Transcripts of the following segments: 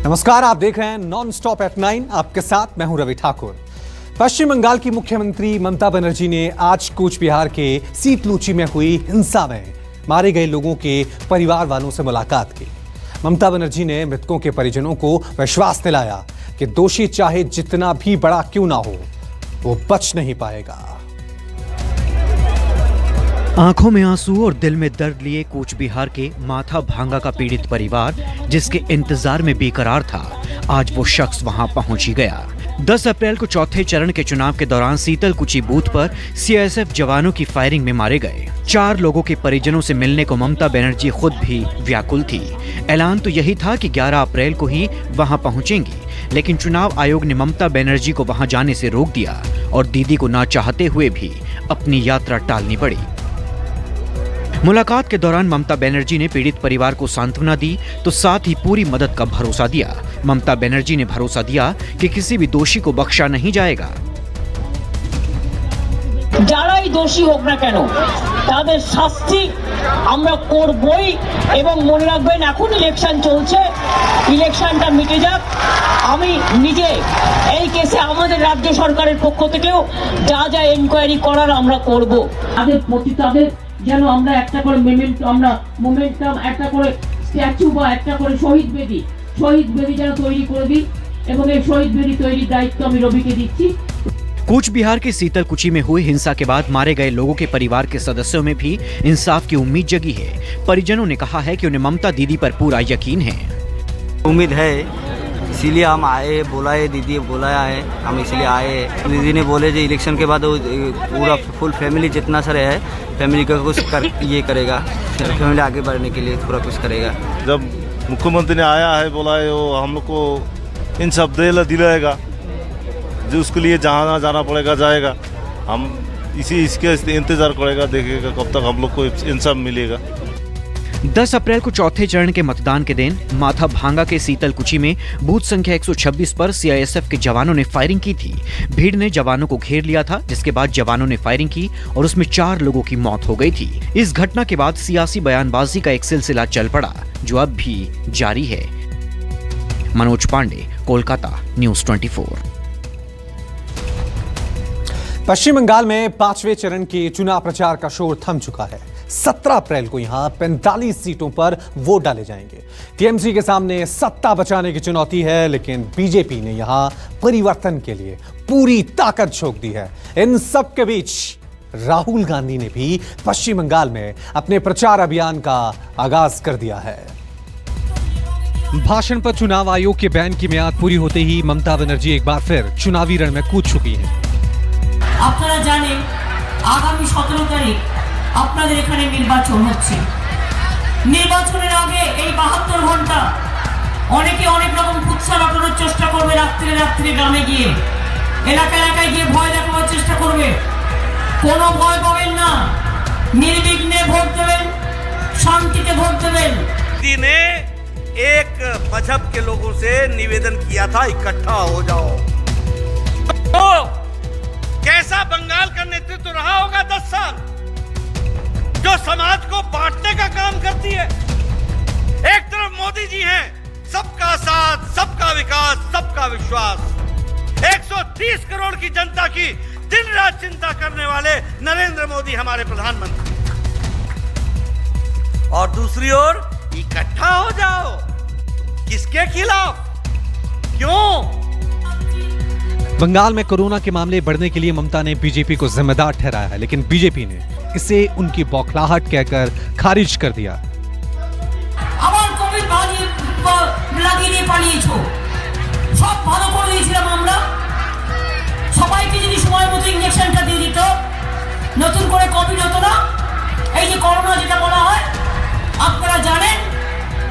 नमस्कार, आप देख रहे हैं नॉन स्टॉप F9। आपके साथ मैं हूं रवि ठाकुर। पश्चिम बंगाल की मुख्यमंत्री ममता बनर्जी ने आज कूच बिहार के सीतलुची में हुई हिंसा में मारे गए लोगों के परिवार वालों से मुलाकात की। ममता बनर्जी ने मृतकों के परिजनों को विश्वास दिलाया कि दोषी चाहे जितना भी बड़ा क्यों ना हो, वो बच नहीं पाएगा। आंखों में आंसू और दिल में दर्द लिए कूच बिहार के माथा भांगा का पीड़ित परिवार, जिसके इंतजार में बेकरार था, आज वो शख्स वहां पहुंच ही गया। 10 अप्रैल को चौथे चरण के चुनाव के दौरान सीतलकुची बूथ पर सीआईएसएफ जवानों की फायरिंग में मारे गए 4 लोगों के परिजनों से मिलने को ममता बनर्जी खुद भी व्याकुल थी। ऐलान तो यही था कि 11 अप्रैल को ही वहां पहुंचेंगी, लेकिन चुनाव आयोग ने ममता बनर्जी को वहां जाने से रोक दिया और दीदी को ना चाहते हुए भी अपनी यात्रा टालनी पड़ी। मुलाकात के दौरान ममता बनर्जी ने पीड़ित परिवार को सांत्वना दी तो साथ ही पूरी मदद का भरोसा दिया। ममता बनर्जी ने भरोसा दिया कि किसी भी दोषी को बख्शा नहीं जाएगा। যারাই দোষী হোক না কেন তাদের শাস্তি আমরা করবই এবং মনে রাখবেন এখন ইলেকশন চলছে, ইলেকশনটা মিটে যাক। আমি নিজে এই কেসে আমাদের রাজ্য সরকারের পক্ষ থেকেও যা যা এনকোয়ারি করার আমরা করব। তাদের প্রতি তাদের যেন আমরা একটা করে মোমেন্টাম একটা করে স্ট্যাচু বা একটা করে শহীদ বেদি যেন তৈরি করে দিই এবং এই শহীদ বেদি তৈরির দায়িত্ব আমি রবিকে দিচ্ছি। कूच बिहार के सीतलकुची में हुई हिंसा के बाद मारे गए लोगों के परिवार के सदस्यों में भी इंसाफ की उम्मीद जगी है। परिजनों ने कहा है कि उन्हें ममता दीदी पर पूरा यकीन है। उम्मीद है, इसीलिए हम आए, बोला है दीदी बुलाया है, हम इसलिए आए। दीदी ने बोले जो इलेक्शन के बाद पूरा फुल फैमिली जितना सारे है फैमिली का कुछ ये करेगा, फैमिली आगे बढ़ने के लिए पूरा कुछ करेगा। जब मुख्यमंत्री ने आया है, बोला है वो हम लोग को इंसाफ दिलाएगा, जो उसके लिए जहाँ जाना पड़ेगा जाएगा। हम इसके इंतजार करेगा, देखेगा कब तक हम लोग को इंसाफ मिलेगा। 10 अप्रैल को चौथे चरण के मतदान के दिन माथा भांगा के सीतलकुची में बूथ संख्या 126 पर सीआईएसएफ के जवानों ने फायरिंग की थी। भीड़ ने जवानों को घेर लिया था, जिसके बाद जवानों ने फायरिंग की और उसमें 4 लोगों की मौत हो गई थी। इस घटना के बाद सियासी बयानबाजी का एक सिलसिला चल पड़ा, जो अब भी जारी है। मनोज पांडे, कोलकाता, न्यूज़ 24। पश्चिम बंगाल में 5वें चरण के चुनाव प्रचार का शोर थम चुका है। 17 अप्रैल को यहां 45 सीटों पर वोट डाले जाएंगे। टीएमसी के सामने सत्ता बचाने की चुनौती है, लेकिन बीजेपी ने यहां परिवर्तन के लिए पूरी ताकत झोंक दी है। इन सब के बीच राहुल गांधी ने भी पश्चिम बंगाल में अपने प्रचार अभियान का आगाज कर दिया है। भाषण पर चुनाव आयोग के बैन की मियाद पूरी होते ही ममता बनर्जी एक बार फिर चुनावी रण में कूद चुकी हैं। আপনারা জানেন আগামী 17 তারিখ আপনাদের এখানে নির্বাচন হচ্ছে। নির্বাচনের আগে এই 72 ঘন্টা অনেকে অনেক রকম কুৎসা রটানোর চেষ্টা করবে, রাত্রে গ্রামে গিয়ে এলাকায় গিয়ে ভয় দেখানোর চেষ্টা করবে। কোনো ভয় পাবেন না, নির্বিঘ্নে ভোট দেবেন, শান্তিতে ভোट देवें। मोदी ने एक मजहब के लोगों से निवेदन किया था, इकट्ठा हो जाओ। तो कैसा बंगाल का नेतृत्व रहा होगा 10 साल, जो समाज को बांटने का काम करती है। एक तरफ मोदी जी हैं, सबका साथ, सबका विकास, सबका विश्वास, 130 करोड़ की जनता की दिन रात चिंता करने वाले नरेंद्र मोदी हमारे प्रधानमंत्री, और दूसरी ओर इकट्ठा हो जाओ। किसके खिलाफ, क्यों? बंगाल में कोरोना के मामले बढ़ने के लिए ममता ने बीजेपी को जिम्मेदार ठहराया है, लेकिन बीजेपी ने इसे उनकी बौखलाहट कहकर खारिज कर दिया। আবার কোভিড লাগিয়ে নিয়ে পালিয়েছো, সব ভালো করে দিয়েছিলাম আমরা। সবাইকে যদি সময় মতো ইনজেকশনটা দিয়ে দিত, নতুন করে কোভিড হতো না। এই যে করোনা যেটা বলা হয়, আপনারা জানেন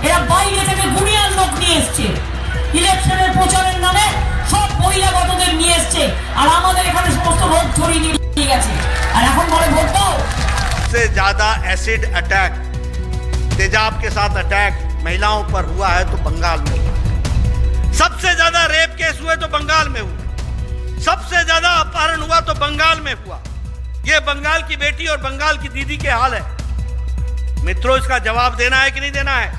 এরা বাইরে থেকে গুনিয়ার লোক নিয়ে এসছে, ইলেকশনের প্রচারের নামে সব বহিরাগতদের নিয়ে এসছে, আর আমাদের এখানে সমস্ত রোগ ছড়িয়ে নিয়ে গেছে, আর এখন বলে ভোট দাও। सबसे ज्यादा एसिड अटैक, तेजाब के साथ अटैक महिलाओं पर हुआ है तो बंगाल में हुआ। सबसे ज्यादा रेप केस हुए तो बंगाल में हुआ, सबसे ज्यादा अपहरण हुआ तो बंगाल में हुआ। ये बंगाल की बेटी और बंगाल की दीदी के हाल है। मित्रों, इसका जवाब देना है कि नहीं देना है?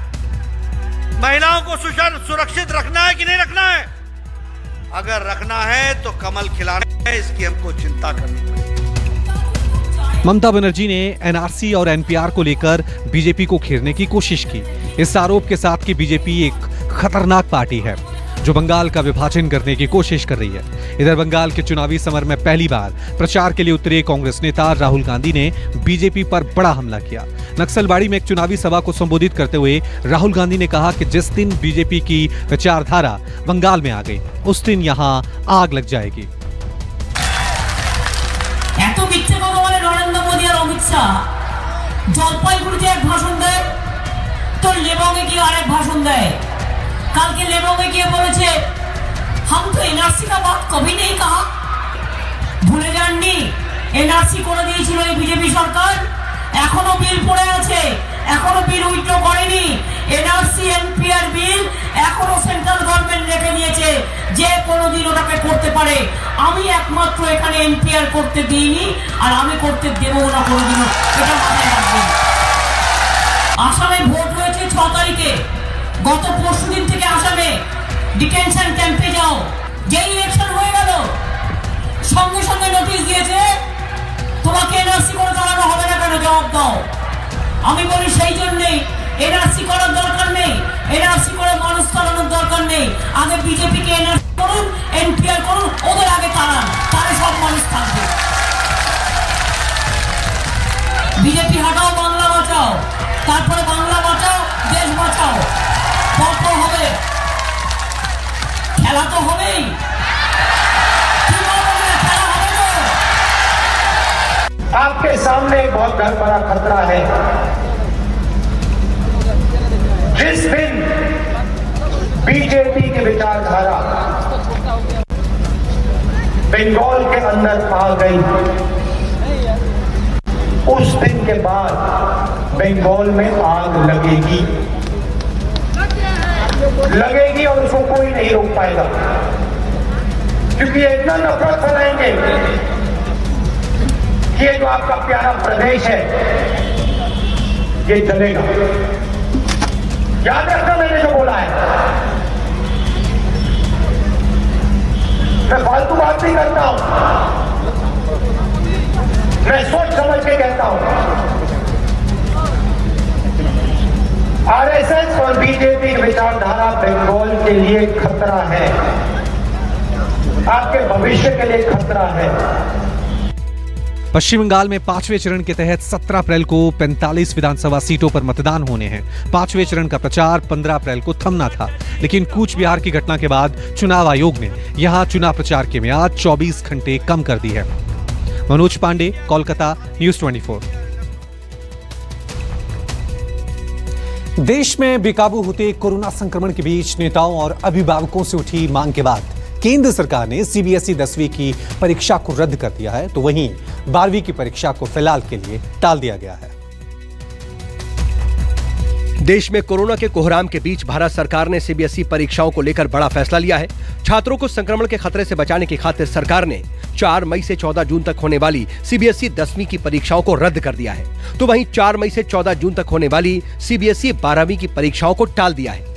महिलाओं को सुरक्षित रखना है अगर रखना है तो कमल खिलाना है, इसकी हमको चिंता करनी पड़ेगी। ममता बनर्जी ने एनआरसी और एनपीआर को लेकर बीजेपी को घेरने की कोशिश की, इस आरोप के साथ कि बीजेपी एक खतरनाक पार्टी है जो बंगाल का विभाजन करने की कोशिश कर रही है। इधर बंगाल के चुनावी समर में पहली बार प्रचार के लिए उतरे कांग्रेस नेता राहुल गांधी ने बीजेपी पर बड़ा हमला किया। नक्सलबाड़ी में एक चुनावी सभा को संबोधित करते हुए राहुल गांधी ने कहा कि जिस दिन बीजेपी की विचारधारा बंगाल में आ गई उस दिन यहां आग लग जाएगी। এত মিথ্যে কথা বলে নরেন্দ্র মোদী আর অমিত শাহ। জলপাইগুড়িতে এক ভাষণ দেয়, তো লেবঙ্গে গিয়ে আরেক ভাষণ দেয়। কালকে লেবঙ্গে গিয়ে বলেছে हम तो एनआरसी का बात कभी नहीं कहा। ভুলে যাননি এনআরসি করে দিয়েছিল এই বিজেপি সরকার, এখনো বিল পড়ে আছে, এখনো বিল উইথড্র করেনি। এনআরসি এনপিআর বিল এখনো সেন্ট্রাল গভর্নমেন্ট রেখে দিয়েছে, যে কোনোদিন ওটাকে করতে পারে। আমি একমাত্র এখানে এনপিআর করতে দিইনি আর আমি করতে দেবো না কোনোদিনও, এটা মাথায় রাখবেন। আসামে ভোট হয়েছে 6 তারিখে, গত পরশুদিন থেকে আসামে ডিটেনশন ক্যাম্পে যাও। যে ইলেকশন হয়ে গেল সঙ্গে সঙ্গে নোটিশ দিয়েছে তোমাকে এনআরসি করে চালানো হবে না, কেন জবাব দাও। আমি বলি সেই জন্যই এনআরসি করার দরকার নেই, এনআরসি করে মানুষ চালানোর দরকার নেই। আগে বিজেপিকে এনআরসি করুন, এনপিআর করুন, ওদের আগে তাড়ান, তাহলে সব মানুষ থাকবে। বিজেপি হাটাও, বাংলা বাঁচাও, তারপরে বাংলা বাঁচাও, দেশ বাঁচাও। পর হবে, খেলা তো হবেই। आपके सामने एक बहुत बड़ा खतरा है। जिस दिन बीजेपी की विचारधारा बंगाल के अंदर आ गई, उस दिन के बाद बंगाल में आग लगेगी और उसको कोई नहीं रोक पाएगा, क्योंकि ये इतना नफरत फैलाएंगे कि ये जो आपका प्यारा प्रदेश है ये चलेगा। याद रखना मैंने जो बोला है, मैं फालतू बात नहीं करता हूं, मैं सोच समझ के कहता हूं। आरएसएस और बीजेपी की विचारधारा बंगाल के लिए खतरा है, आपके भविष्य के लिए खतरा है। पश्चिम बंगाल में 5वें चरण के तहत 17 अप्रैल को 45 विधानसभा सीटों पर मतदान होने हैं। 5वें चरण का प्रचार 15 अप्रैल को थमना था, लेकिन कूच बिहार की घटना के बाद चुनाव आयोग ने यहां चुनाव प्रचार की मियाद 24 घंटे कम कर दी है। मनोज पांडे, कोलकाता, न्यूज 24। देश में बेकाबू होते कोरोना संक्रमण के बीच नेताओं और अभिभावकों से उठी मांग के बाद केंद्र सरकार ने सीबीएसई 10वीं की परीक्षा को रद्द कर दिया है, तो वहीं 12वीं की परीक्षा को फिलहाल के लिए टाल दिया गया है। देश में कोरोना के कोहराम के बीच भारत सरकार ने सीबीएसई परीक्षाओं को लेकर बड़ा फैसला लिया है। छात्रों को संक्रमण के खतरे से बचाने की खातिर सरकार ने 4 मई से 14 जून तक होने वाली सीबीएसई 10वीं की परीक्षाओं को रद्द कर दिया है, तो वहीं 4 मई से 14 जून तक होने वाली सीबीएसई 12वीं की परीक्षाओं को टाल दिया है।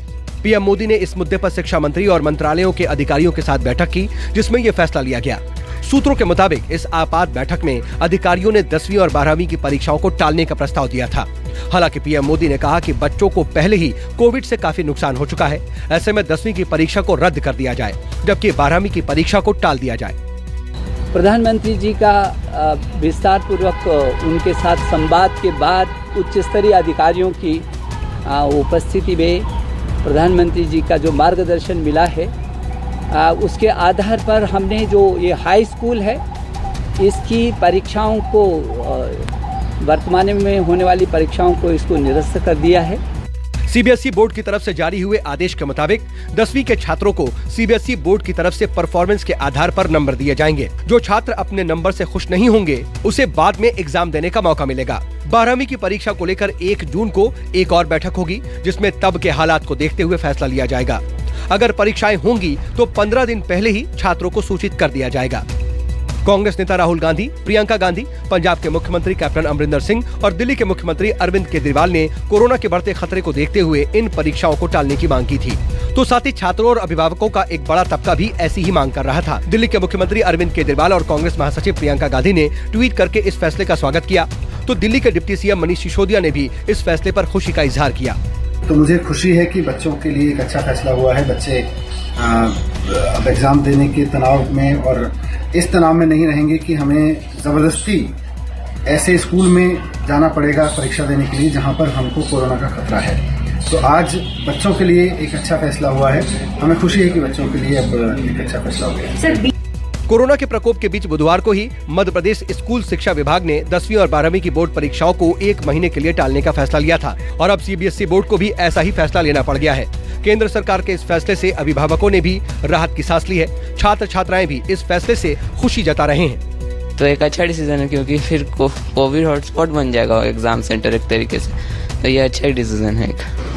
पीएम मोदी ने इस मुद्दे पर शिक्षा मंत्री और मंत्रालयों के अधिकारियों के साथ बैठक की, जिसमें यह फैसला लिया गया। सूत्रों के मुताबिक इस आपात बैठक में अधिकारियों ने 10वीं और 12वीं की परीक्षाओं को टालने का प्रस्ताव दिया था। हालांकि पीएम मोदी ने कहा कि बच्चों को पहले ही कोविड से काफी नुकसान हो चुका है, ऐसे में 10वीं की परीक्षा को रद्द कर दिया जाए, जबकि 12वीं की परीक्षा को टाल दिया जाए। प्रधानमंत्री जी का विस्तार पूर्वक उनके साथ संवाद के बाद उच्च स्तरीय अधिकारियों की उपस्थिति में प्रधानमंत्री जी का जो मार्गदर्शन मिला है, उसके आधार पर हमने जो ये हाई स्कूल है इसकी परीक्षाओं को वर्तमान में होने वाली परीक्षाओं को इसको निरस्त कर दिया है। सीबीएसई बोर्ड की तरफ से जारी हुए आदेश के मुताबिक 10वीं के छात्रों को सीबीएसई बोर्ड की तरफ से परफॉर्मेंस के आधार पर नंबर दिए जाएंगे। जो छात्र अपने नंबर से खुश नहीं होंगे उसे बाद में एग्जाम देने का मौका मिलेगा। 12वीं की परीक्षा को लेकर 1 जून को एक और बैठक होगी, जिसमें तब के हालात को देखते हुए फैसला लिया जाएगा। अगर परीक्षाएं होंगी तो 15 दिन पहले ही छात्रों को सूचित कर दिया जाएगा। कांग्रेस नेता राहुल गांधी, प्रियंका गांधी, पंजाब के मुख्यमंत्री कैप्टन अमरिंदर सिंह और दिल्ली के मुख्यमंत्री अरविंद केजरीवाल ने कोरोना के बढ़ते खतरे को देखते हुए इन परीक्षाओं को टालने की मांग की थी। तो साथ ही छात्रों और अभिभावकों का एक बड़ा तबका भी ऐसी ही मांग कर रहा था। दिल्ली के मुख्यमंत्री अरविंद केजरीवाल और कांग्रेस महासचिव प्रियंका गांधी ने ट्वीट करके इस फैसले का स्वागत किया। तो दिल्ली के डिप्टी सीएम मनीष सिसोदिया ने भी इस फैसले पर खुशी का इजहार किया। तो मुझे खुशी है कि बच्चों के लिए एक अच्छा फैसला हुआ है। बच्चे अब एग्जाम देने के तनाव में और इस तनाव में नहीं रहेंगे कि हमें जबरदस्ती ऐसे स्कूल में जाना पड़ेगा परीक्षा देने के लिए जहां पर हमको कोरोना का खतरा है। तो आज बच्चों के लिए एक अच्छा फैसला हुआ है। हमें खुशी है कि बच्चों के लिए अब एक अच्छा फैसला हो गया। कोरोना के प्रकोप के बीच बुधवार को ही मध्य प्रदेश स्कूल शिक्षा विभाग ने 10वीं और 12वीं की बोर्ड परीक्षाओं को 1 महीने के लिए टालने का फैसला लिया था और अब सीबीएसई बोर्ड को भी ऐसा ही फैसला लेना पड़ गया है। केंद्र सरकार के इस फैसले से अभिभावकों ने भी राहत की सांस ली है। छात्र छात्राएं भी इस फैसले से खुशी जता रहे हैं। तो एक अच्छा डिसीजन है, क्योंकि फिर कोविड हॉटस्पॉट बन जाएगा एग्जाम सेंटर एक तरीके से, तो ये अच्छा डिसीजन है।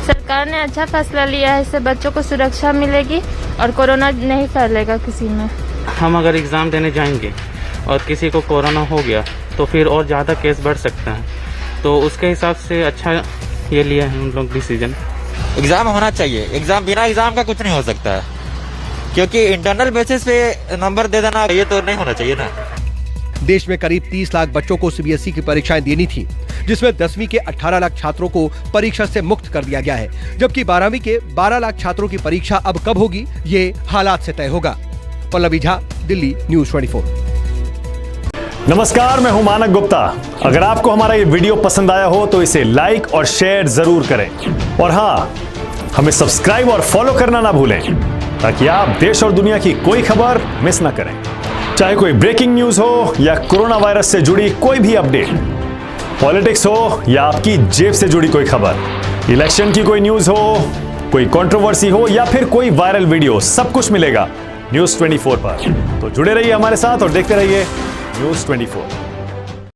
सरकार ने अच्छा फैसला लिया है, इससे बच्चों को सुरक्षा मिलेगी और कोरोना नहीं फैलेगा किसी में। हम अगर एग्ज़ाम देने जाएंगे और किसी को कोरोना हो गया तो फिर और ज़्यादा केस बढ़ सकता है, तो उसके हिसाब से अच्छा ये लिया है उन लोग डिसीजन। एग्ज़ाम होना चाहिए, एग्ज़ाम बिना एग्ज़ाम का कुछ नहीं हो सकता है, क्योंकि इंटरनल बेसिस पे नंबर दे देना ये तो नहीं होना चाहिए ना। देश में करीब 30 लाख बच्चों को सीबीएसई की परीक्षाएं देनी थी, जिसमें 10वीं के 18 लाख छात्रों को परीक्षा से मुक्त कर दिया गया है, जबकि 12वीं के 12 लाख छात्रों की परीक्षा अब कब होगी ये हालात से तय होगा। पल्लवी झा, दिल्ली न्यूज़ 24। नमस्कार, मैं हूं मानक गुप्ता। अगर आपको हमारा ये वीडियो पसंद आया हो तो इसे लाइक और शेयर जरूर करें और हाँ, हमें सब्सक्राइब और फॉलो करना ना भूलें ताकि आप देश और दुनिया की कोई खबर मिस ना करें। चाहे कोई ब्रेकिंग न्यूज हो या कोरोना वायरस से जुड़ी कोई भी अपडेट, पॉलिटिक्स हो या आपकी जेब से जुड़ी कोई खबर, इलेक्शन की कोई न्यूज हो, कोई कंट्रोवर्सी हो या फिर कोई वायरल वीडियो, सब कुछ मिलेगा न्यूज़ 24 पर। तो जुड़े रहिए हमारे साथ और देखते रहिए न्यूज़ 24।